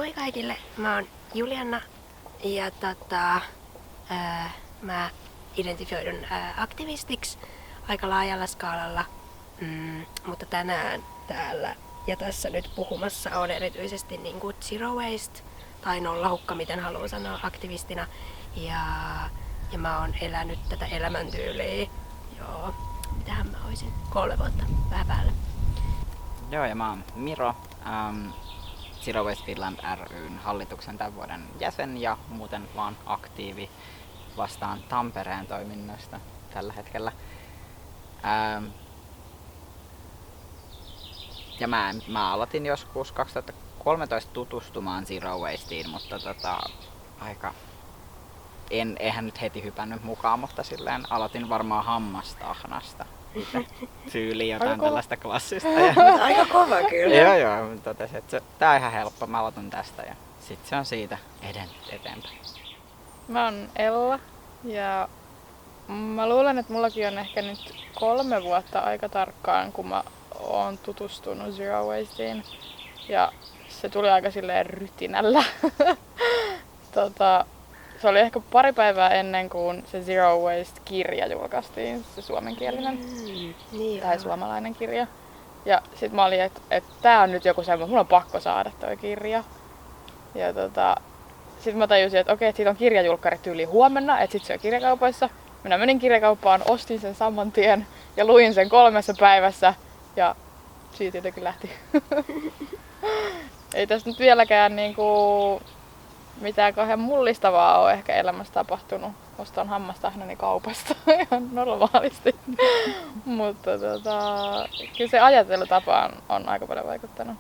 Moi kaikille, mä oon Juliana ja mä identifioidun aktivistiksi aika laajalla skaalalla, mutta tänään täällä ja tässä nyt puhumassa on erityisesti niin kuin Zero Waste tai nollahukka, miten haluaa sanoa aktivistina. Ja mä oon elänyt tätä elämäntyyliä joo, mitähän mä oisin 3 vuotta vähän päälle. Joo, ja mä oon Miro, Zero Waste Finland ry:n hallituksen tämän vuoden jäsen ja muuten vaan aktiivi vastaan Tampereen toiminnoista tällä hetkellä. Ja mä aloitin joskus 2013 tutustumaan Zero Wasteen, mutta eihän nyt heti hypännyt mukaan, mutta silleen aloitin varmaan hammastahnasta. Tyyliin jotain tällaista klassista. Aika kova kyllä. Joo, mutta totesin, että tää on ihan helppo, mä aloitan tästä ja sit se on siitä eteenpäin. Mä oon Ella ja mä luulen, että mullakin on ehkä nyt 3 vuotta aika tarkkaan, kun mä oon tutustunut Zero Wasteen. Ja se tuli aika silleen rytinällä. Se oli ehkä pari päivää ennen kuin se Zero Waste-kirja julkaistiin, se suomenkielinen tai suomalainen kirja. Ja sit mä olin, että tää on nyt joku semmoinen, mulla on pakko saada toi kirja. Ja sit mä tajusin, että okei, että siitä on kirjajulkkarit yli huomenna, että sit se on kirjakaupoissa. Minä menin kirjakauppaan, ostin sen saman tien ja luin sen 3 päivässä ja siitä jotenkin lähti. Ei tässä nyt vieläkään niinku mitään kauhean mullistavaa on ehkä elämässä tapahtunut. Ostan hammastahnani kaupasta ihan normaalisti. Mutta kyllä se ajattelutapa on aika paljon vaikuttanut.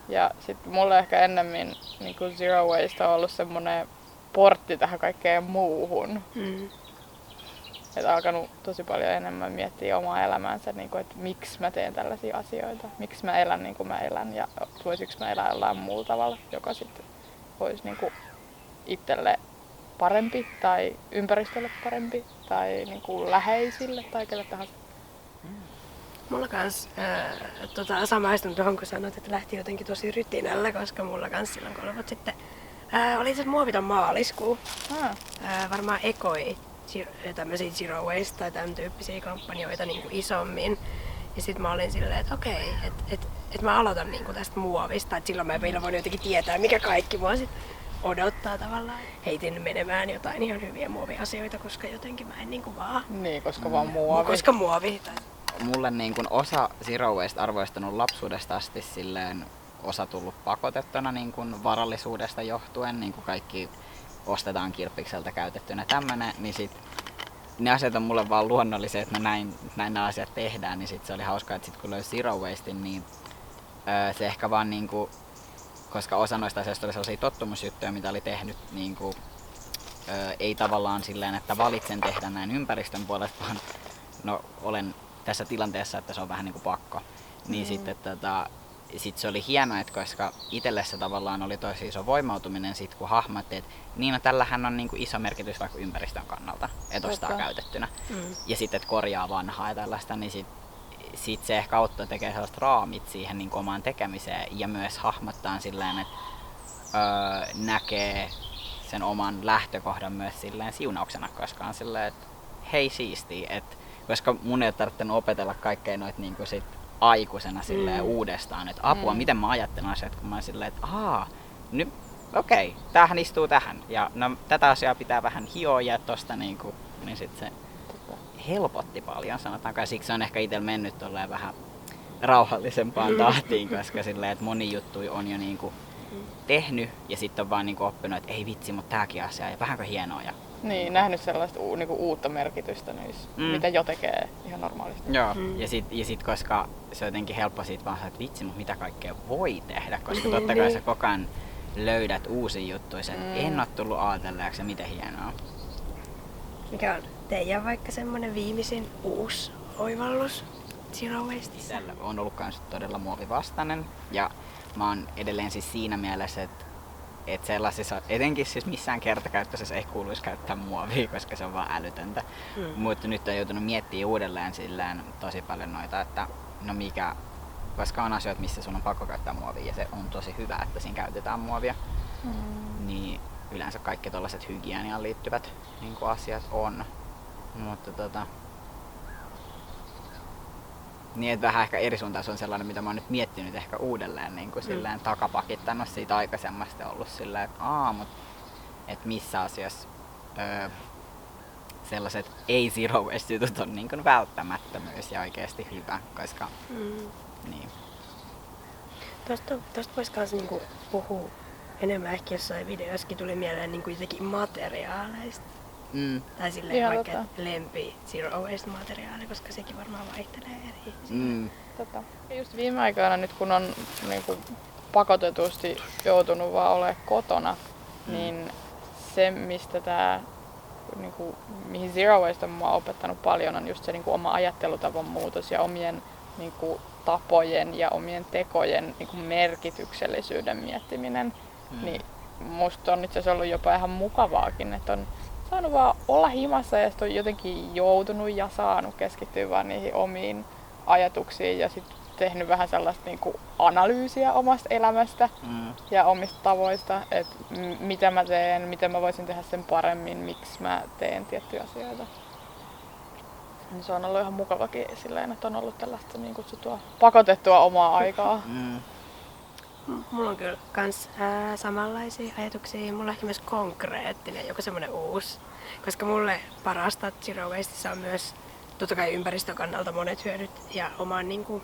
Ja sitten mulle ehkä ennemmin niin kuin Zero Waste on ollut semmoinen portti tähän kaikkeen muuhun. Että alkanut tosi paljon enemmän miettiä omaa elämäänsä, niin kuin, että miksi mä teen tällaisia asioita. Miksi mä elän niin kuin mä elän ja voisiko mä elää jollain muulla tavalla, joka sitten olisi niin kuin itselle parempi tai ympäristölle parempi tai niin kuin läheisille tai kelle tahansa. Mulla kans samaistun tuohon, kun sanoit, että lähti jotenkin tosi rytinällä, koska mulla kans silloin 3 vuotta sitten oli se muoviton maaliskuu. Varmaan ekoi tämmöisiä Zero Waste tai tämän tyyppisiä kampanjoita niin kuin isommin. Ja sit mä olin silleen, että okei, että mä aloitan niin kuin tästä muovista, että silloin mä en vielä voinut jotenkin tietää, mikä kaikki mua sit odottaa tavallaan. Heitin menemään jotain ihan hyviä muoviasioita, koska jotenkin mä en niinku vaan. Niin, koska vaan muovi. Koska muovi. Mulle niin kun osa Zero Waste arvoistunut lapsuudesta asti silleen osa tullut pakotettuna niin kun varallisuudesta johtuen, niin kun kaikki ostetaan kirppikseltä käytettynä tämmönen, niin sit ne asiat on mulle vaan luonnollisia, että näin nämä asiat tehdään, niin sit se oli hauskaa, että sit kun löysi Zero Wastein, niin se ehkä vaan niinku, koska osa noista asioista oli sellaisia tottumusjuttuja, mitä oli tehnyt niinku, ei tavallaan silleen, että valitsen tehdä näin ympäristön puolesta, vaan no olen tässä tilanteessa, että se on vähän niinku pakko. Niin sitten sit se oli hienoa, että koska itselle se tavallaan oli tosi iso voimautuminen sit kun hahmotti, että niin no tällähän on niinku iso merkitys vaikka ympäristön kannalta, että ostaa käytettynä. Ja sitten että korjaa vanhaa ja tällaista, niin sit se ehkä auttoi tekemään sellaiset raamit siihen niin omaan tekemiseen ja myös hahmottaa silleen, että näkee sen oman lähtökohdan myös silleen siunauksena, koska on silleen, että hei siistiä, että koska mun ei ole tarvinnut opetella kaikkea noita niin sit aikuisena silleen uudestaan, että apua, miten mä ajattelen asiat, kun mä oon silleen, että nyt okei, tämähän istuu tähän ja no, tätä asiaa pitää vähän hioa ja tosta niin sit se helpotti paljon, sanotaanko, ja siksi on ehkä itsellä mennyt tolleen vähän rauhallisempaan tahtiin, koska silleen, että moni juttuja on jo niinku tehnyt ja sitten on vaan niinku oppinut, että ei vitsi, mutta tääkin asia ja vähänkö hienoa. Ja niin, nähnyt sellaista niinku uutta merkitystä niissä, mitä jo tekee ihan normaalisti. Joo, ja sit koska se on jotenkin helppo siitä vaan, että vitsi, mutta mitä kaikkea voi tehdä, koska totta kai sä koko ajan löydät uusia juttuja, että en oo tullut ajatelleeksi ja miten hienoa. Mikä on teidän vaikka semmonen viimeisin uusi oivallus Zero Wasteissa? Tällä on ollut kans todella muovivastainen ja mä oon edelleen siis siinä mielessä, että sellaisissa, etenkin siis missään kertakäyttöisessä ei kuuluisi käyttää muovia, koska se on vaan älytöntä. Mutta nyt on joutunut miettimään uudelleen silleen tosi paljon noita, että no mikä, koska on asioita, missä sun on pakko käyttää muovia ja se on tosi hyvä, että siinä käytetään muovia. niin yleensä kaikki tollaiset hygieniaan liittyvät niin kuin asiat on. Mutta niin, että vähän ehkä eri suuntaan se on sellainen, mitä mä oon nyt miettinyt ehkä uudelleen niin kuin silleen takapakittanut siitä aikaisemmasta ollut silleen, että että missä asiassa sellaiset ei-zero waste jutut on niin kuin välttämättömyys ja oikeasti hyvä, koska niin. Tosta vois kans niinku puhua enemmän, ehkä jossain videossakin tuli mieleen niinku jotenkin materiaaleista. Tai silleen vaikka lempi zero waste materiaali, koska sekin varmaan vaihtelee eri ihmisillä. Ja just viime aikoina nyt kun on niinku pakotetusti joutunut vaan olemaan kotona, niin se mistä niinku, mihin zero waste on mua opettanut paljon on just se niinku oma ajattelutavan muutos ja omien niinku, tapojen ja omien tekojen niinku, merkityksellisyyden miettiminen. Niin musta on itse asiassa ollut jopa ihan mukavaakin, että on saanut vaan olla himassa ja on jotenkin joutunut ja saanut keskittyä vaan niihin omiin ajatuksiin ja sitten tehnyt vähän sellaista niinku analyysiä omasta elämästä ja omista tavoista, että mitä mä teen, miten mä voisin tehdä sen paremmin, miksi mä teen tiettyjä asioita. Se on ollut ihan mukavakin silleen, että on ollut tällaista niin kutsuttua pakotettua omaa aikaa. Mulla on kyllä kans samanlaisia ajatuksia. Mulla on ehkä myös konkreettinen, joku semmonen uusi. Koska mulle parasta zero wasteissa on myös totta kai ympäristön kannalta monet hyödyt ja oman niinku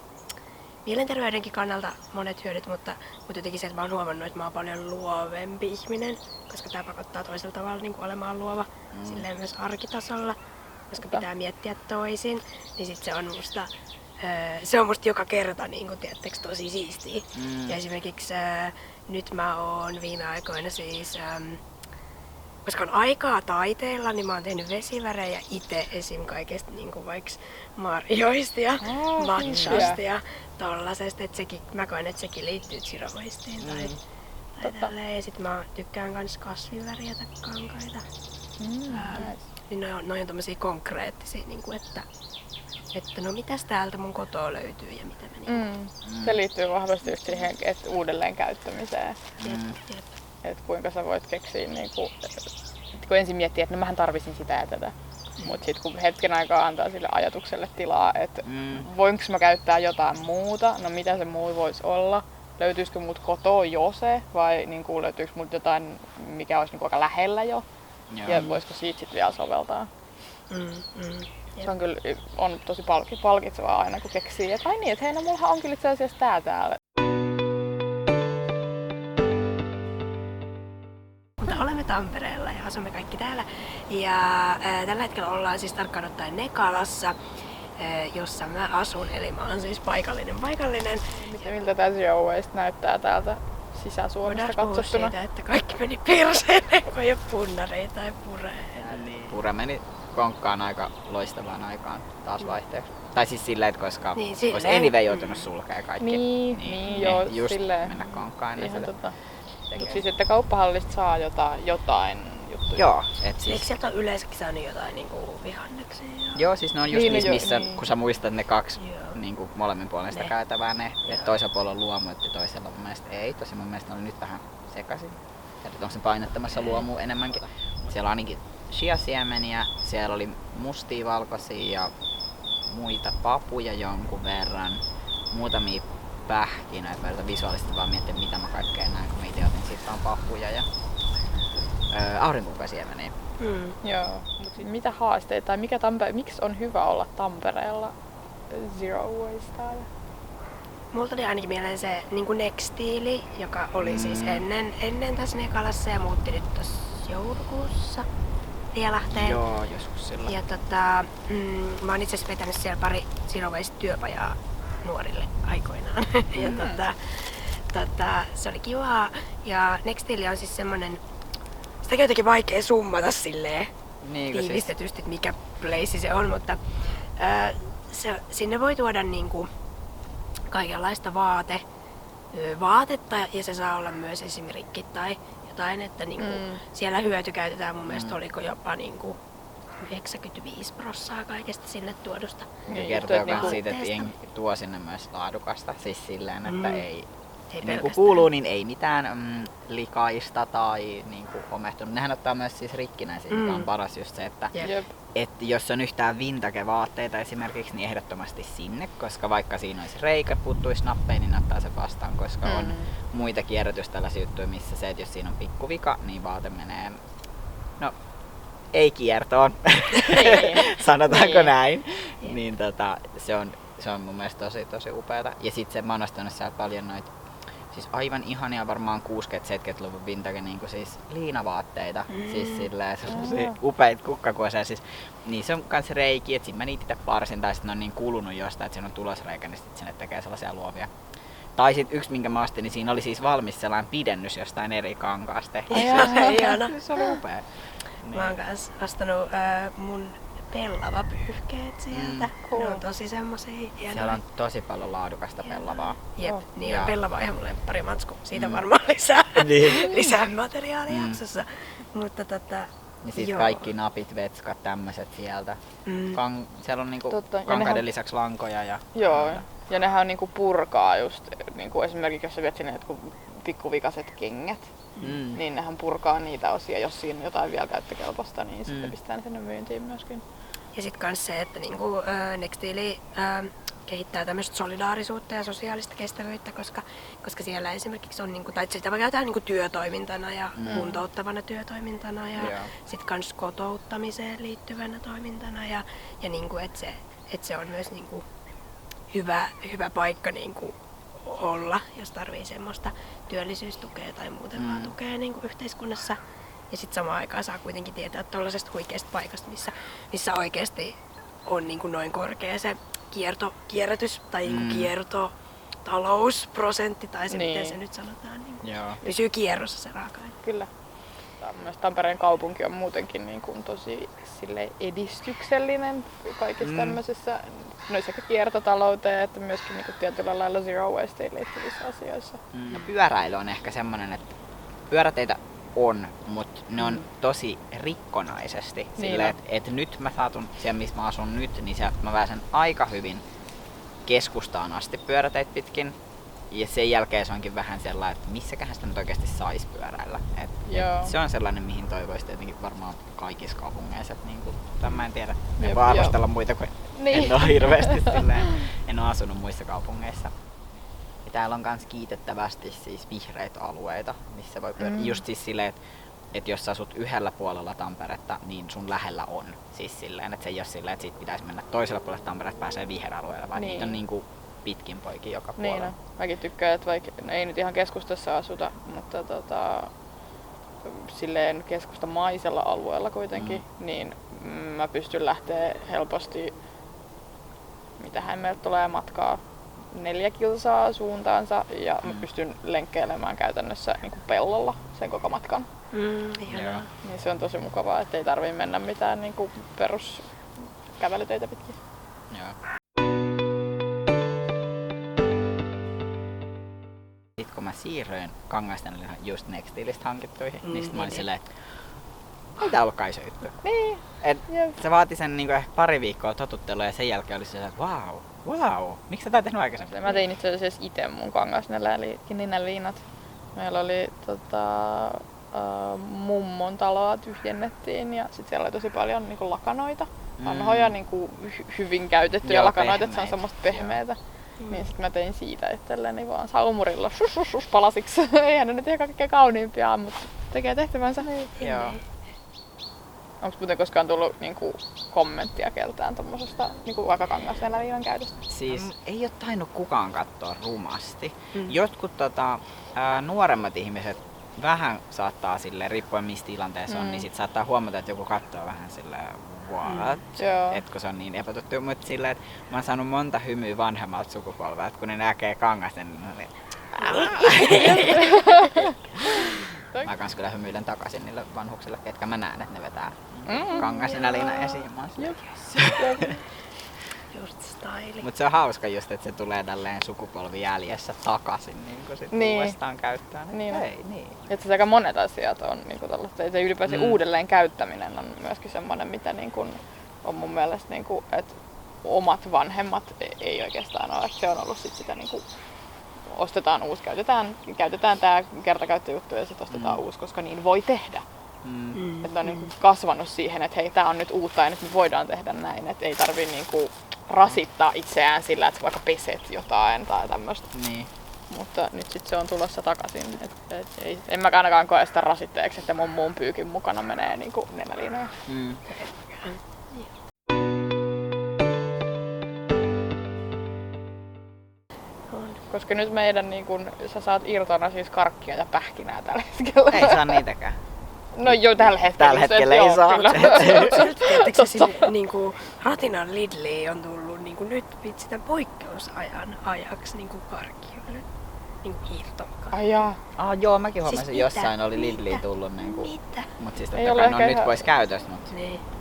mielenterveydenkin kannalta monet hyödyt, mutta jotenkin se, että mä oon huomannut, että mä oon paljon luovempi ihminen, koska tää pakottaa toisella tavalla niin kuin olemaan luova silleen myös arkitasolla, koska pitää miettiä toisin, niin sit se on musta joka kerta niin kuin, tiedättekö, tosi siistiä. Ja esimerkiksi nyt mä oon viime aikoina siis koska on aikaa taiteilla, niin mä oon tehnyt vesivärejä itse esim. Kaikesta niin vaikka marjoista ja matchasta ja tollasesta. Mä koen, että sekin liittyy zero wasteen tai tälleen. Ja sit mä tykkään kans kasvivärjätä kankaita. Niin noi on tommosia konkreettisia, niin kuin, että no mitäs täältä mun kotoa löytyy ja mitä mä Se liittyy vahvasti just siihen uudelleen käyttämiseen. Jep. Että kuinka sä voit keksiä, niinku, kun ensin miettii, että no mähän tarvisin sitä ja tätä. Mutta sitten kun hetken aikaa antaa sille ajatukselle tilaa, että voinko mä käyttää jotain muuta, no mitä se muu voisi olla, löytyisikö mut kotoa jo se vai niinku, löytyykö mut jotain, mikä olisi niinku aika lähellä jo ja voisiko siitä sitten vielä soveltaa. Se on kyllä on tosi palkitsevaa aina kun keksii, että ai niin, että hei no mullahan on kyllä itse asiassa tää täällä. Olemme Tampereella ja asumme kaikki täällä. Ja tällä hetkellä ollaan siis tarkkaan ottaen Nekalassa, jossa mä asun. Eli mä oon siis paikallinen. Miltä tää zero waste näyttää täältä Sisä-Suomesta katsottuna? Siitä, että kaikki meni perseelle, kun ei ole punnareita tai pureja. Niin. Pure meni konkkaan aika loistavaan aikaan taas vaihteeksi. Tai siis silleen, että koska olisi anyway joutunut sulkea kaikki. Niin joo, just silleen. Mennä konkkaan. Ihan Mutta siis, että kauppahallista saa jotain juttuja. Joo. Eikö sieltä ole yleensäkin saanut jotain niinku vihanneksia? Joo, siis ne on just missä, niin. kun sä muistat ne kaksi niinku molemmin puolesta käytävää, että toisella puolella on luomu, että toisella mun mielestä ei. Tosi mun mielestä oli nyt vähän sekaisin. Onko se painottamassa luomua enemmänkin? Siellä on ainakin chia-siemeniä, siellä oli mustia, valkoisia ja muita papuja jonkun verran. Muutamia pähkinöitä, mä visuaalisesti vaan miettiä mitä mä kaikkea näen, kun mä ite otin siitä vaan papuja ja aurinkunkasiemeniä. Joo, mutta mitä haasteita tai miksi on hyvä olla Tampereella zero waste täällä? Multa tuli ainakin mieleen se niin Nextiili, joka oli siis ennen tässä Nekalassa ja muutti nyt tossa joulukuussa Tielahteen. Joo, joskus silloin. Ja mä oon itse asiassa vetänyt siellä pari zero waste työpajaa nuorille aikoinaan. Ja se oli kivaa. Ja Nextiili on siis semmonen, sitä on jotenkin vaikea summata silleen tiivistetysti, että mikä place se on, mutta sinne voi tuoda niinku kaikenlaista vaatetta ja se saa olla myös esimerkiksi tai jotain, että niinku siellä hyötykäytetään mun mielestä oliko jopa niinku 95% kaikesta sinne tuodusta. Ja kertoo myös siitä, että jengi tuo sinne myös laadukasta, siis silleen, että Ei niin kuin kuuluu, niin ei mitään likaista tai niin kuin homehtunut. Nehän ottaa myös siis rikkinäisiä, mikä on paras just se, että että jos on yhtään vintage-vaatteita esimerkiksi, niin ehdottomasti sinne, koska vaikka siinä olisi reikä, puuttuisi nappeja, niin ottaa se vastaan, koska on muita kierrätyställaisia juttuja, missä se, että jos siinä on pikkuvika, niin vaate menee, no ei kiertoon, sanotaanko näin, niin se on mun mielestä tosi upeata. Ja sit se mä oon ostanut siellä paljon noita siis aivan ihania varmaan 60-70-luvun vintage niinku siis liinavaatteita. Siis silleen sellaisia upeita kukkakuosia. Siis niissä on kans reikiä, et sit mä niitä itse parsin tai sit ne on niin kulunut jostain, että siinä on tulosreikä, niin sit sinne tekee sellaisia luovia. Tai sit yksi minkä mä ostin, niin siinä oli siis valmis sellainen pidennys jostain eri kankaasta tehty. Se oli upea. Mä oon kans ostanut mun pellavapyyhkeet sieltä. Ne on tosi semmosia hienoja. Siellä on tosi paljon laadukasta pellavaa. Jep, niin on pellava ihan mun lemppari matsku. Siitä varmaan lisää materiaalia jaksossa. Mutta ja sit kaikki napit, vetskat, tämmöset sieltä. Siellä on niinku kankaiden lisäksi lankoja ja... Joo, ja nehän on niinku purkaa just, niinku esimerkiksi jos sä viet sinne jotkut pikkuvikaset kengät, niin nehän purkaa niitä osia, jos siinä on jotain vielä käyttökelpoista, niin sitten pistää ne sinne myyntiin myöskin. Ja sit kans se, että niinku, Nextili kehittää tämmöistä solidaarisuutta ja sosiaalista kestävyyttä, koska siellä esimerkiksi on, niinku, tai sitä voi käyttää niinku työtoimintana ja kuntouttavana työtoimintana ja sit kans kotouttamiseen liittyvänä toimintana ja niinku, että se on myös niinku hyvä paikka niinku olla, jos tarvii semmoista työllisyystukea tai muuten vaan tukea niinku yhteiskunnassa. Ja sitten samaan aikaan saa kuitenkin tietää tuollaisesta huikeasta paikasta, missä oikeasti on niin kuin noin korkea se kierrätys tai niin kiertotalousprosentti tai se miten se nyt sanotaan. Niin pysyy kierrossa se raaka-aine. Kyllä. Myös Tampereen kaupunki on muutenkin niin kuin tosi edistyksellinen kaikissa tämmöisissä sekä kiertotalouteen että myöskin niin kuin tietyllä lailla zero wasteen liittyvissä asioissa. No, pyöräily on ehkä semmoinen, että pyöräteitä on, mutta ne on tosi rikkonaisesti. Silleen, että nyt mä saatun siellä, missä mä asun nyt, niin sieltä mä pääsen aika hyvin keskustaan asti pyöräteitä pitkin. Ja sen jälkeen se onkin vähän sellainen, että missäköhän sitä nyt oikeasti saisi pyöräillä. Se on sellainen, mihin toivoisi tietenkin varmaan kaikissa kaupungeissa. Mä en tiedä, en voi arvostella muita, kun en ole hirveästi silleen, en ole asunut muissa kaupungeissa. Ja täällä on myös kiitettävästi siis vihreitä alueita, missä voi pyöriä. Just siis silleen, että jos asut yhdellä puolella Tamperetta, niin sun lähellä on. Siis silleen, että se ei ole silleen, että siitä pitäisi mennä toisella puolella Tamperetta, pääsee viheralueelle, vaan niitä on niinku pitkin poikin joka puolella. Niin, mäkin tykkään, että vaikka ei nyt ihan keskustassa asuta, mutta silleen keskustamaisella alueella kuitenkin, niin mä pystyn lähteä helposti, mitähän meiltä tulee matkaa, 4 kilsaa suuntaansa ja mä pystyn lenkkeilemään käytännössä niin kuin pellolla sen koko matkan. Niin se on tosi mukavaa, ettei tarvii mennä mitään niin kuin peruskävelyteitä pitkin. Sitten kun mä siirryin Kangasten just Nextilistä hankittuihin, niin sit mä olin silleen, että ei tää ollut kai se juttu. Niin. Se vaati sen niinku ehkä pari viikkoa totuttelua ja sen jälkeen oli silleen, että wow, miksi sä tää tehnyt aikaisemmin? Mä tein itse asiassa ite mun kangasnenäliinat. Meillä oli mummon taloa tyhjennettiin ja sit siellä oli tosi paljon niinku lakanoita. Vanhoja niinku hyvin käytettyjä lakanoita, että se on semmoista pehmeätä. Niin sit mä tein siitä itselleni vaan saumurilla palasiksi. Eihän ne nyt ihan kaikkein kauniimpia, mutta tekee tehtävänsä. Onko muuten koskaan tullut niinku kommenttia keltään tommosesta niinku vaikka kangasnenäliinan käytöstä? Siis ei oo tainnut kukaan katsoa rumasti. Jotkut nuoremmat ihmiset vähän saattaa silleen, riippuen mistä tilanteessa on, niin sit saattaa huomata, että joku katsoo vähän silleen what? Etkö se on niin epätuttu, mutta silleen, että mä oon saanut monta hymyä vanhemmalta sukupolvelta, että kun ne näkee kangasten, niin mä kans kyllä hymyilen takaisin niille vanhuksille, ketkä mä näen, että ne vetää kangasnenäliina esiin. Mä oon silleen, Just style. Mut se on hauska just, että se tulee tälleen sukupolvi jäljessä takaisin niinku sit uudestaan käyttöön. Niin. Että aika monet asiat on niinku tällaista, että ylipäänsä uudelleen käyttäminen on myöskin semmoinen, mitä niinku on mun mielestä niinku, että omat vanhemmat ei oikeastaan ole, että se on ollut sit sitä niinku ostetaan uusi, käytetään tää kertakäyttöjuttu ja sitten ostetaan uusi, koska niin voi tehdä. Että on niinku kasvanut siihen, että hei, tää on nyt uutta ja nyt me voidaan tehdä näin, että ei tarvii niinku rasittaa itseään sillä, että vaikka peset jotain tai tämmöstä. Niin. Mutta nyt sit se on tulossa takaisin. En mä ainakaan koe sitä rasitteeksi, että mun muun pyykin mukana menee niinku nenäliinoja. Koska nyt meidän niin kun, sä saat irtona siis karkkia ja pähkinää tällä hetkellä. Ei saa niitäkään. No joo, tällä hetkellä. Tällä hetkellä ei saa. Tiedättekö sinne niinku Ratinan Lidliin on tullut niinku nyt vitsi tämän poikkeusajan ajaksi niinku karkkiöille. Niinku hiirtomakaan. Ai jaa. Joo, mäkin huomasin, Siis jossain oli Lidliin tullut niinku. Mitä? Mut siis Ei totta ole kai ne on ehkä nyt ihan- pois käytöstä, mut.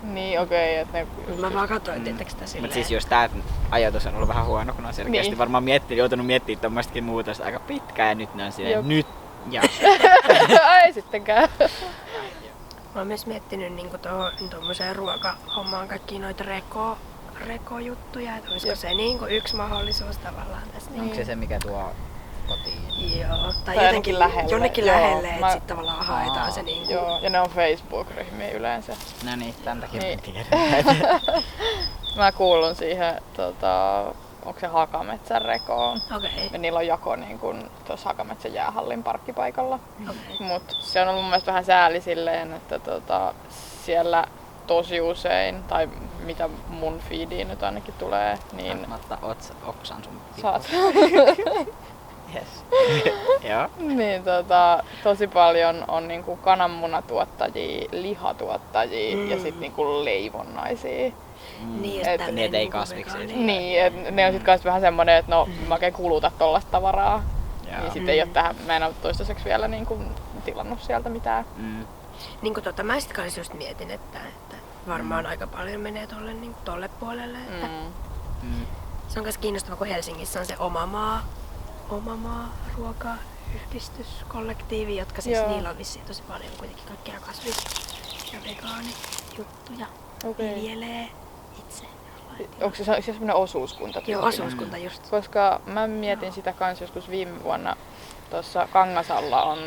Niin okei, että ne... Mä vaan katsoin, tietääkö sitä silleen. Mut siis just tää ajatus on ollut vähän huono, kun on selkeästi Niin. varmaan joutunut miettimään tommoistakin muutosta aika pitkään ja nyt ne on silleen Jop. nyt ja. Ei sittenkään. Mä oon myös miettinyt niinku tommoseen ruokahommaan kaikkia noita rekojuttuja, että olisiko se niinku yksi mahdollisuus tavallaan tässä. Onko se se mikä tuo kotiin? Joo, tai Tai jotenkin lähelle. jonnekin Joo, lähelle, että mä- sit tavallaan haetaan se niinku. Joo, ja ne on Facebook-ryhmiä yleensä. No niin, tän takia Niin. mä tiedän. Mä kuulun siihen, onko se Hakametsän rekoon. Okei. Ja niillä on jako niin kun tuossa Hakametsän jäähallin parkkipaikalla. Okei. Mut se on ollut mun mielestä vähän sääli silleen, että siellä tosi usein, tai mitä mun feediin nyt ainakin tulee, niin Mä ottaa oksan sun saat. Yes. Joo. Niin tosi paljon on niinku kananmunatuottajia, lihatuottajia ja sit niinku leivonnaisia. Niin, Et- tälleen niin, et ei niinku kasviksi. vegaani. Niin, et ne on sit kans vähän semmonen, että no mä oikein kuluta tollasta tavaraa. Joo. Niin sit ei oo tähän, mä en oo toistaiseksi vielä niinku tilannut sieltä mitään. Niinku mä sit kans just mietin, että varmaan aika paljon menee tolle puolelle. Että se on myös kiinnostavaa, kun Helsingissä on se oma maa ruokayhdistyskollektiivi, jotka siis Joo. niillä on vissiin tosi paljon kuitenkin kaikkia kasvis- ja vegaanijuttuja. Okei. Viljelee itse. Onko se semmonen osuuskunta? Joo, osuuskunta just. Koska mä mietin sitä kans joskus viime vuonna. Tuossa Kangasalla on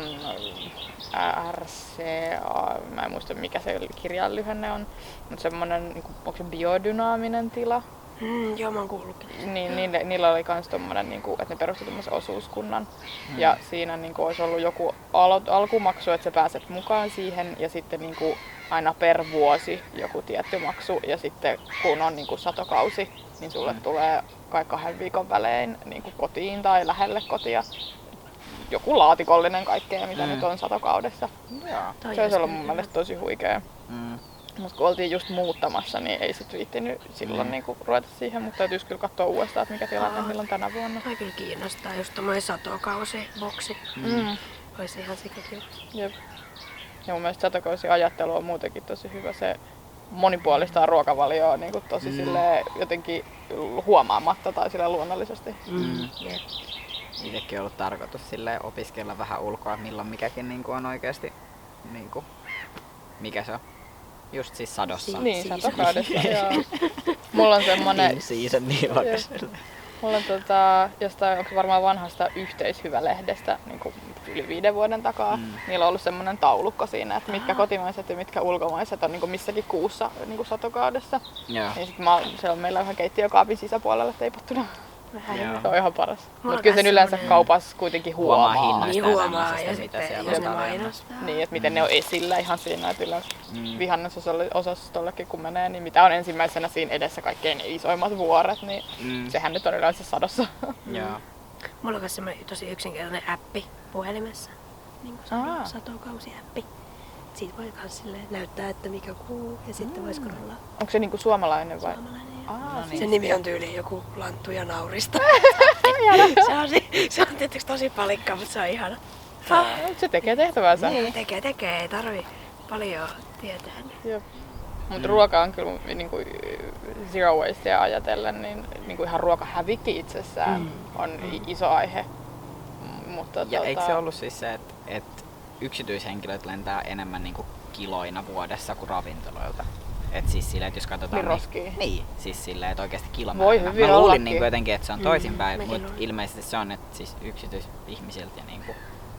RCA, mä en muista mikä se kirjan lyhenne on, mutta semmonen, niinku, onko se biodynaaminen tila? Joo, mä oon kuullutkin. Niin, niillä oli kans tommonen, niinku, että ne perusti tommosen osuuskunnan. Ja siinä niinku, olisi ollut joku alkumaksu, että sä pääset mukaan siihen ja sitten niinku, aina per vuosi joku tietty maksu. Ja sitten kun on niinku, satokausi, niin sulle tulee kai 2 viikon välein niinku, kotiin tai lähelle kotia joku laatikollinen kaikkea, mitä nyt on satokaudessa. Toi Se olisi ollut just- mun mielestä tosi huikea. Mutta kun oltiin just muuttamassa, niin ei sit viittinyt silloin niinku ruveta siihen, mutta täytyisi kyllä katsoa uudestaan, että mikä tilanne milloin tänä vuonna. Toi kyllä kiinnostaa, just tommoinen satokausiboksi. Olisi ihan sikakin. Jep. Ja mun mielestä satokausiajattelu on muutenkin tosi hyvä. Se monipuolistaa ruokavalioa niin kuin tosi silleen jotenkin huomaamatta tai silleen luonnollisesti. Jep. Itsekin on ollut tarkoitus silleen opiskella vähän ulkoa, milloin mikäkin niinku on oikeesti niinku, mikä se on? Just siis sadossa. Niin, satokaudessa. Joo. Mulla on semmonen, In season, niin vaikka mulla on jostain, onko varmaan vanhasta Yhteishyvä-lehdestä niin kuin yli 5 vuoden takaa. Niillä on ollut semmonen taulukko siinä, että mitkä kotimaiset ja mitkä ulkomaiset on niin kuin missäkin kuussa niin kuin satokaudessa. Joo. Ja sit se on meillä ihan keittiökaapin sisäpuolella teipattuna. Joo. Se on ihan paras. Mulla Mutta on kyllä sen tässä yleensä semmonen- kaupassa kuitenkin Huomaa huomaa. hinnan. Niin Noista huomaa tämmöisistä, ja mitä sitten siellä jos on ne tarjolla. mainostaa. Niin, että miten ne on esillä ihan siinä, että yleensä vihannesosastollekin kun menee, niin mitä on ensimmäisenä siinä edessä kaikkein isoimmat vuoret, niin sehän nyt on yleensä sadossa. Joo. Mulla on myös semmoinen tosi yksinkertainen appi puhelimessa. Niin kuin satokausiäppi. Siitä voi kans silleen näyttää, että mikä kuu ja sitten voi scrollaa Onko se niinku suomalainen vai? suomalainen. Aa, Sen nimi on tyyliin joku Lanttu ja Naurista. se on tietysti tosi palikka, mutta se on ihana. Se tekee tehtävänsä. Niin. Tekee, ei tarvi paljon tietää. Mutta ruoka on kyllä niinku zero wastea ajatellen, niin niinku ihan ruokahävikki itsessään on iso aihe. Mutta Ja eikö se ollut siis se, että yksityishenkilöt lentää enemmän niinku kiloina vuodessa kuin ravintoloilta? Et siis silleen, että jos katsotaan... Niin roskii. Niin, siis silleen, että oikeesti Voi kilomääränä. hyvin Mä luulin ollakin. niinku jotenkin, että se on toisinpäin, mäkin mutta luulin. ilmeisesti se on, että siis yksityisihmisiltä ja niinku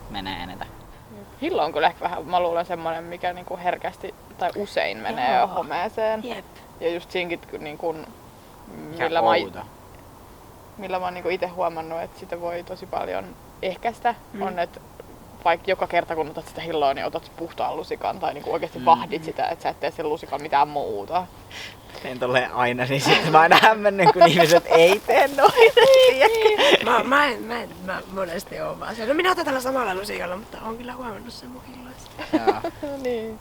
menee enemmän. Hillo on kyllä ehkä vähän, mä luulen semmonen, mikä niinku herkästi tai usein menee Joo. homeeseen. Jep. Ja just siinkin niin kun, Ja outo. millä mä oon niinku ite huomannut, että sitä voi tosi paljon ehkäistä, on, että vaikka joka kerta kun otat sitä hilloa, niin otat puhtaan lusikan tai niinku oikeesti vahdit sitä, että sä et tee sen lusikan mitään muuta. Teen tolleen aina, niin sitten mä aina hämmennyn, kun ihmiset ei tee noin. Mä monesti oon vaan siellä. No minä otan tällä samalla lusikalla, mutta oon kyllä huomannut sen mun hilloissa. Joo. Niin.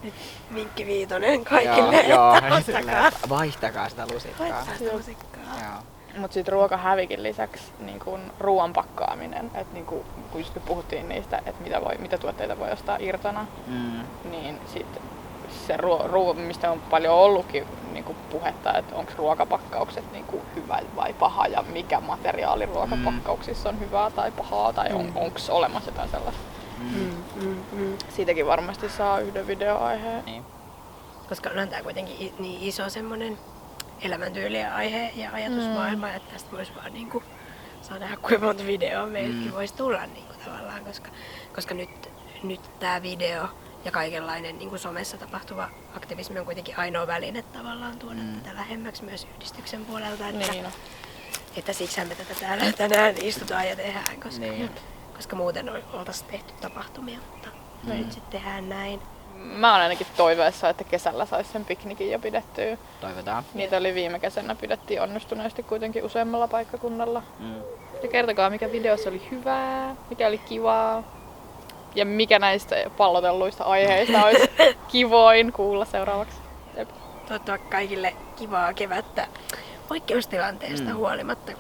Vinkki viitonen kaikille, Joo, että ottakaa. vaihtakaa sitä lusikkaa. Laittaa sitä lusikkaa. Joo. Mut sit ruokahävikin lisäksi niin kun ruoan pakkaaminen, että niin kun just nyt puhuttiin niistä, että mitä tuotteita voi ostaa irtona, niin sit se mistä on paljon ollutkin niin kun puhetta, että onko ruokapakkaukset niin kun hyvä vai paha ja mikä materiaali ruokapakkauksissa on hyvää tai pahaa tai onko olemassa jotain sellaista. Siitäkin varmasti saa yhden videoaiheen. Niin. Koska onhan tää kuitenkin niin iso semmonen elämäntyyliä aihe ja ajatusmaailma, että tästä voisi vaan niinku saa nähdä kuinka monta videoa meilläkin voisi tulla niinku tavallaan, koska nyt tää video ja kaikenlainen niinku somessa tapahtuva aktivismi on kuitenkin ainoa väline tavallaan tuoda tätä lähemmäksi myös yhdistyksen puolelta, että siksihän me tätä täällä tänään istutaan ja tehdään, koska muuten oltaisiin tehty tapahtumia, mutta nyt sitten tehdään näin. Mä oon ainakin toiveessa, että kesällä sais sen piknikin jo pidettyä. Toivotaan. Niitä oli viime kesänä, pidettiin onnistuneesti kuitenkin useammalla paikkakunnalla. Ja kertokaa mikä videossa oli hyvää, mikä oli kivaa ja mikä näistä pallotelluista aiheista olisi kivoin kuulla seuraavaksi. Toivottavasti kaikille kivaa kevättä poikkeustilanteesta huolimatta,